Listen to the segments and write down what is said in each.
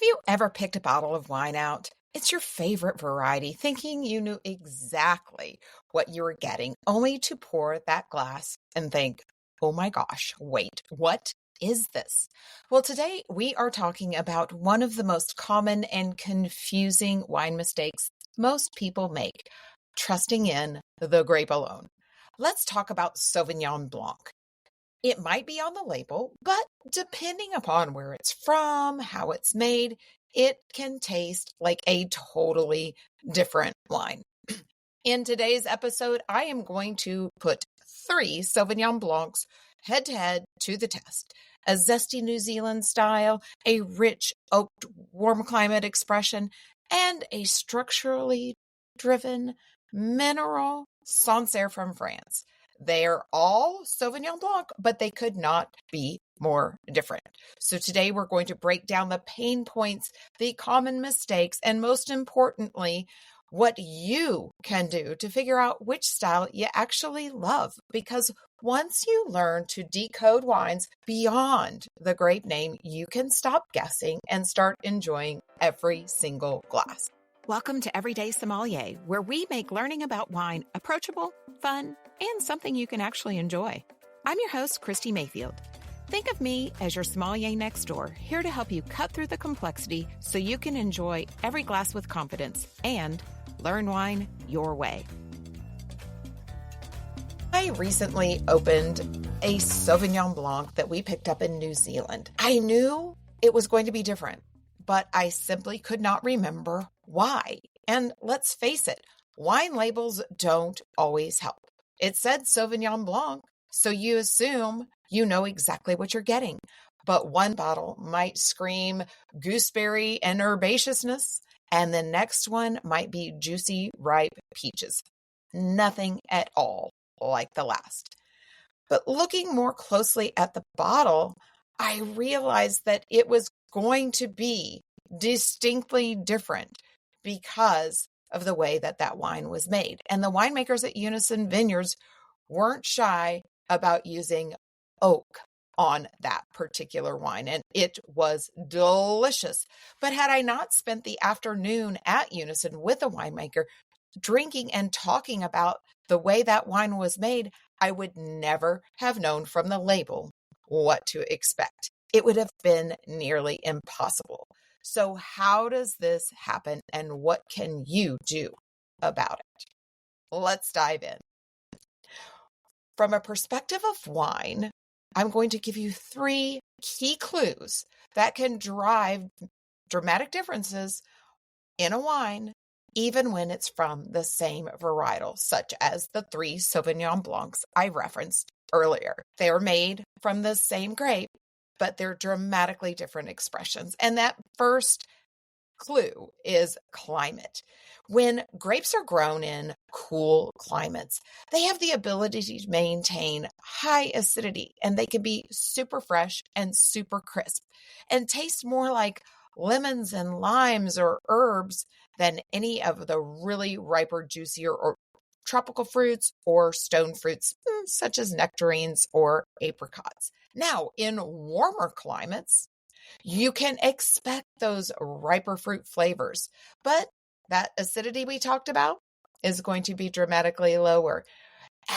you ever picked a bottle of wine out? It's your favorite variety, thinking you knew exactly what you were getting, only to pour that glass and think, oh my gosh, wait, what is this? Well, today we are talking about one of the most common and confusing wine mistakes most people make, trusting in the grape alone. Let's talk about Sauvignon Blanc. It might be on the label, but depending upon where it's from, how it's made, it can taste like a totally different wine. In today's episode, I am going to put 3 Sauvignon Blancs head to head to the test. A zesty New Zealand style, a rich oaked warm climate expression, and a structurally driven mineral Sancerre from France. They're all Sauvignon Blanc, but they could not be more different. So today we're going to break down the pain points, the common mistakes, and most importantly, what you can do to figure out which style you actually love. Because once you learn to decode wines beyond the grape name, you can stop guessing and start enjoying every single glass. Welcome to Everyday Sommelier, where we make learning about wine approachable, fun, and something you can actually enjoy. I'm your host, Kristi Mayfield. Think of me as your sommelier next door, here to help you cut through the complexity so you can enjoy every glass with confidence and learn wine your way. I recently opened a Sauvignon Blanc that we picked up in New Zealand. I knew it was going to be different, but I simply could not remember why. And let's face it, wine labels don't always help. It said Sauvignon Blanc, so you assume you know exactly what you're getting. But one bottle might scream gooseberry and herbaceousness, and the next one might be juicy, ripe peaches. Nothing at all like the last. But looking more closely at the bottle, I realized that it was going to be distinctly different because of the way that wine was made. And the winemakers at Unison Vineyards weren't shy about using oak on that particular wine, and it was delicious. But had I not spent the afternoon at Unison with a winemaker, drinking and talking about the way that wine was made, I would never have known from the label what to expect. It would have been nearly impossible. So how does this happen, and what can you do about it? Let's dive in. From a perspective of wine, I'm going to give you 3 key clues that can drive dramatic differences in a wine, even when it's from the same varietal, such as the 3 Sauvignon Blancs I referenced earlier. They're made from the same grape, but they're dramatically different expressions. And that first clue is climate. When grapes are grown in cool climates, they have the ability to maintain high acidity, and they can be super fresh and super crisp and taste more like lemons and limes or herbs than any of the really riper, juicier or tropical fruits or stone fruits, such as nectarines or apricots. Now, in warmer climates, you can expect those riper fruit flavors, but that acidity we talked about is going to be dramatically lower,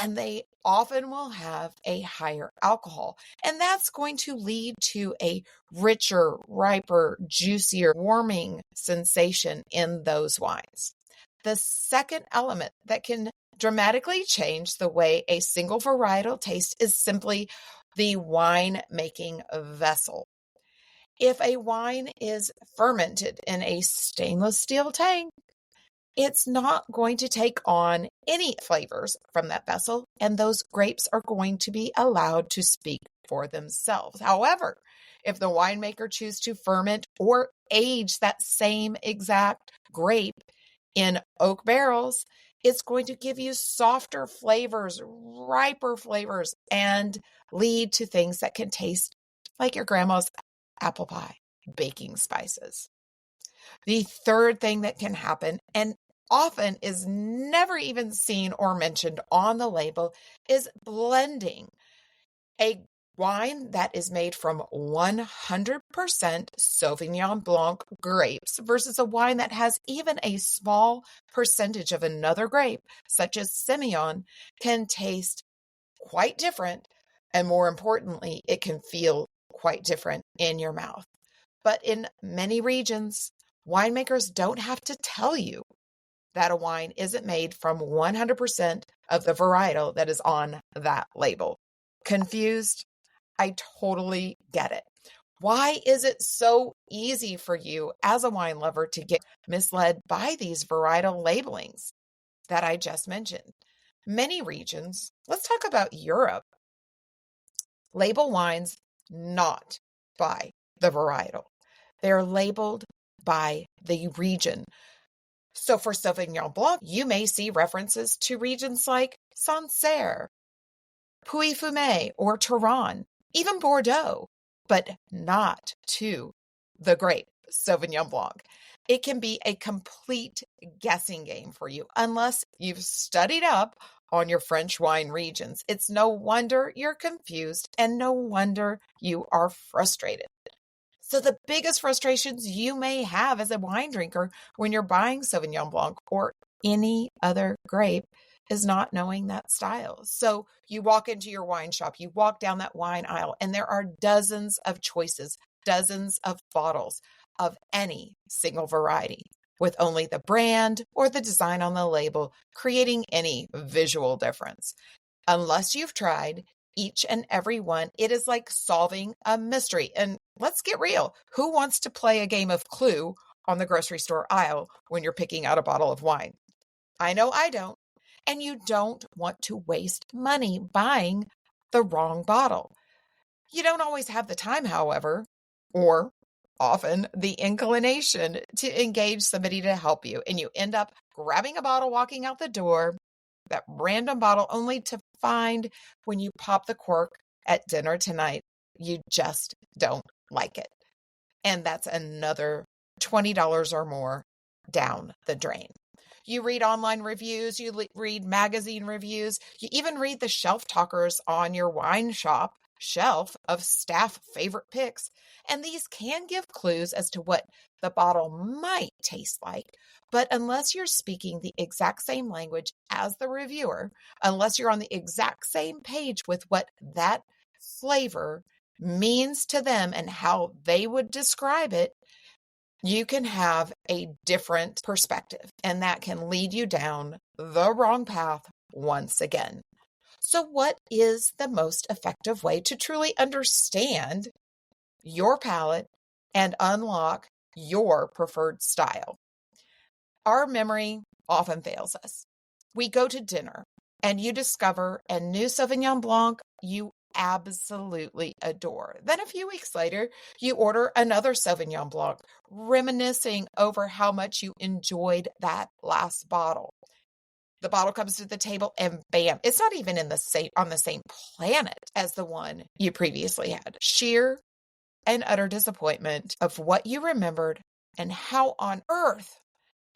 and they often will have a higher alcohol, and that's going to lead to a richer, riper, juicier, warming sensation in those wines. The second element that can dramatically change the way a single varietal tastes is simply the wine making vessel. If a wine is fermented in a stainless steel tank, it's not going to take on any flavors from that vessel, and those grapes are going to be allowed to speak for themselves. However, if the winemaker chooses to ferment or age that same exact grape in oak barrels, it's going to give you softer flavors, riper flavors, and lead to things that can taste like your grandma's apple pie, baking spices. The third thing that can happen, and often is never even seen or mentioned on the label, is blending. A wine that is made from 100% Sauvignon Blanc grapes versus a wine that has even a small percentage of another grape, such as Semillon, can taste quite different. And more importantly, it can feel quite different in your mouth. But in many regions, winemakers don't have to tell you that a wine isn't made from 100% of the varietal that is on that label. Confused? I totally get it. Why is it so easy for you as a wine lover to get misled by these varietal labelings that I just mentioned? Many regions, let's talk about Europe, label wines not by the varietal. They're labeled by the region. So for Sauvignon Blanc, you may see references to regions like Sancerre, Pouilly Fumé, or Touraine, even Bordeaux, but not to the grape, Sauvignon Blanc. It can be a complete guessing game for you unless you've studied up on your French wine regions. It's no wonder you're confused and no wonder you are frustrated. So the biggest frustrations you may have as a wine drinker when you're buying Sauvignon Blanc or any other grape is not knowing that style. So you walk into your wine shop, you walk down that wine aisle, and there are dozens of choices, dozens of bottles of any single variety, with only the brand or the design on the label creating any visual difference. Unless you've tried each and every one, it is like solving a mystery. And let's get real. Who wants to play a game of Clue on the grocery store aisle when you're picking out a bottle of wine? I know I don't. And you don't want to waste money buying the wrong bottle. You don't always have the time, however, or often the inclination to engage somebody to help you. And you end up grabbing a bottle, walking out the door, that random bottle, only to find when you pop the cork at dinner tonight, you just don't like it. And that's another $20 or more down the drain. You read online reviews, you read magazine reviews, you even read the shelf talkers on your wine shop shelf of staff favorite picks. And these can give clues as to what the bottle might taste like. But unless you're speaking the exact same language as the reviewer, unless you're on the exact same page with what that flavor means to them and how they would describe it, you can have a different perspective, and that can lead you down the wrong path once again. So what is the most effective way to truly understand your palate and unlock your preferred style? Our memory often fails us. We go to dinner and you discover a new Sauvignon Blanc you absolutely adore. Then a few weeks later, you order another Sauvignon Blanc, reminiscing over how much you enjoyed that last bottle. The bottle comes to the table and bam, it's not even on the same planet as the one you previously had. Sheer and utter disappointment of what you remembered, and how on earth,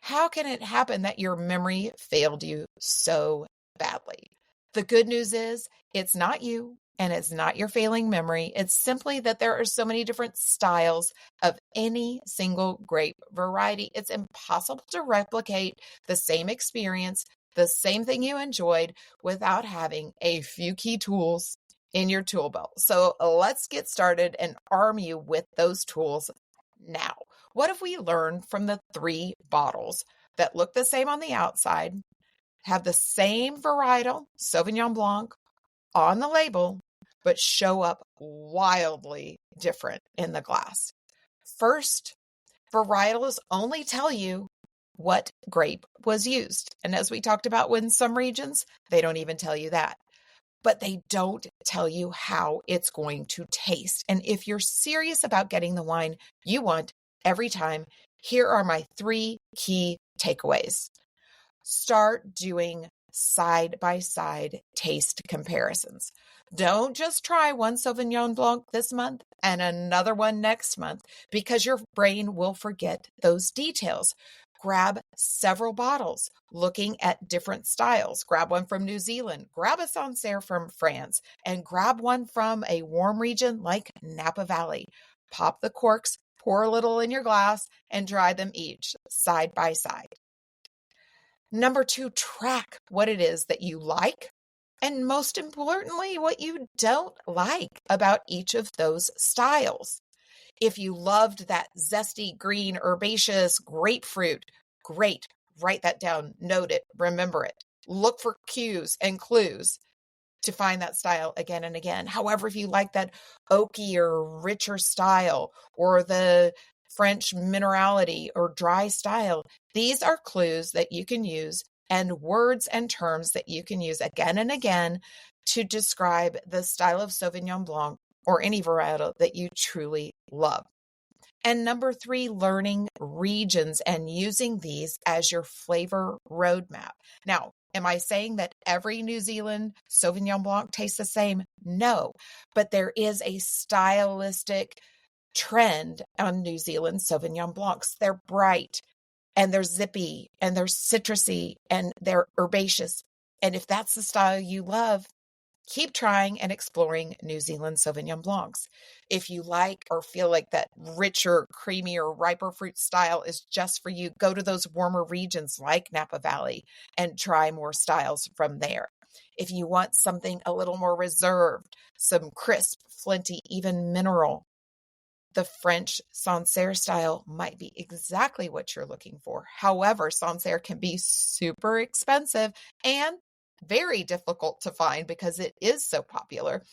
how can it happen that your memory failed you so badly? The good news is it's not you. And it's not your failing memory. It's simply that there are so many different styles of any single grape variety. It's impossible to replicate the same experience, the same thing you enjoyed, without having a few key tools in your tool belt. So let's get started and arm you with those tools now. What have we learned from the 3 bottles that look the same on the outside, have the same varietal, Sauvignon Blanc, on the label, but show up wildly different in the glass? First, varietals only tell you what grape was used. And as we talked about in some regions, they don't even tell you that. But they don't tell you how it's going to taste. And if you're serious about getting the wine you want every time, here are my 3 key takeaways. Start doing side-by-side taste comparisons. Don't just try one Sauvignon Blanc this month and another one next month, because your brain will forget those details. grab several bottles looking at different styles. Grab one from New Zealand, grab a Sancerre from France, and grab one from a warm region like Napa Valley. Pop the corks, pour a little in your glass, and try them each side by side. Number 2, track what it is that you like, and most importantly, what you don't like about each of those styles. If you loved that zesty, green, herbaceous grapefruit, great. Write that down, note it, remember it. Look for cues and clues to find that style again and again. However, if you like that oaky or richer style, or the French minerality or dry style, these are clues that you can use and words and terms that you can use again and again to describe the style of Sauvignon Blanc or any varietal that you truly love. And number 3, learning regions and using these as your flavor roadmap. Now, am I saying that every New Zealand Sauvignon Blanc tastes the same? No, but there is a stylistic trend on New Zealand Sauvignon Blancs. They're bright and they're zippy and they're citrusy and they're herbaceous. And if that's the style you love, keep trying and exploring New Zealand Sauvignon Blancs. If you like or feel like that richer, creamier, riper fruit style is just for you, go to those warmer regions like Napa Valley and try more styles from there. If you want something a little more reserved, some crisp, flinty, even mineral, the French Sancerre style might be exactly what you're looking for. However, Sancerre can be super expensive and very difficult to find because it is so popular.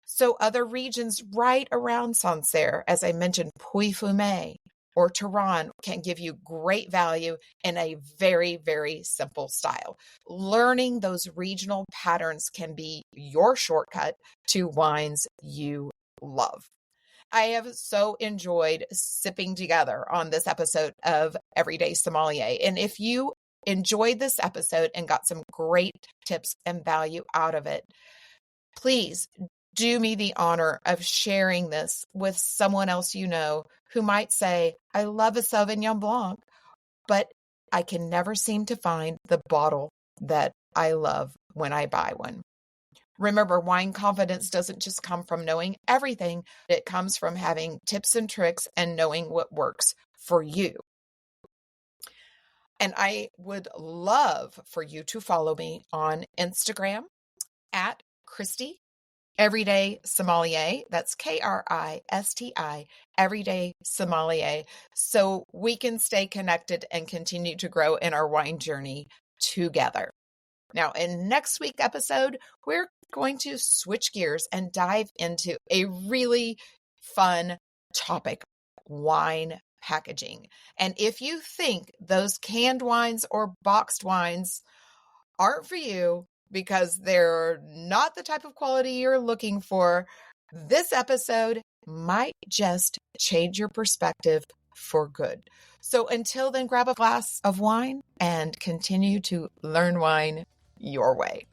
So other regions right around Sancerre, as I mentioned, Pouilly Fumé or Tehran, can give you great value in a very, very simple style. Learning those regional patterns can be your shortcut to wines you love. I have so enjoyed sipping together on this episode of Everyday Sommelier. And if you enjoyed this episode and got some great tips and value out of it, please do me the honor of sharing this with someone else you know who might say, I love a Sauvignon Blanc, but I can never seem to find the bottle that I love when I buy one. Remember, wine confidence doesn't just come from knowing everything. It comes from having tips and tricks and knowing what works for you. And I would love for you to follow me on Instagram at Kristi Everyday Sommelier. That's Kristi, Everyday Sommelier, so we can stay connected and continue to grow in our wine journey together. Now, in next week's episode, we're going to switch gears and dive into a really fun topic, wine packaging. And if you think those canned wines or boxed wines aren't for you because they're not the type of quality you're looking for, this episode might just change your perspective for good. So until then, grab a glass of wine and continue to learn wine your way.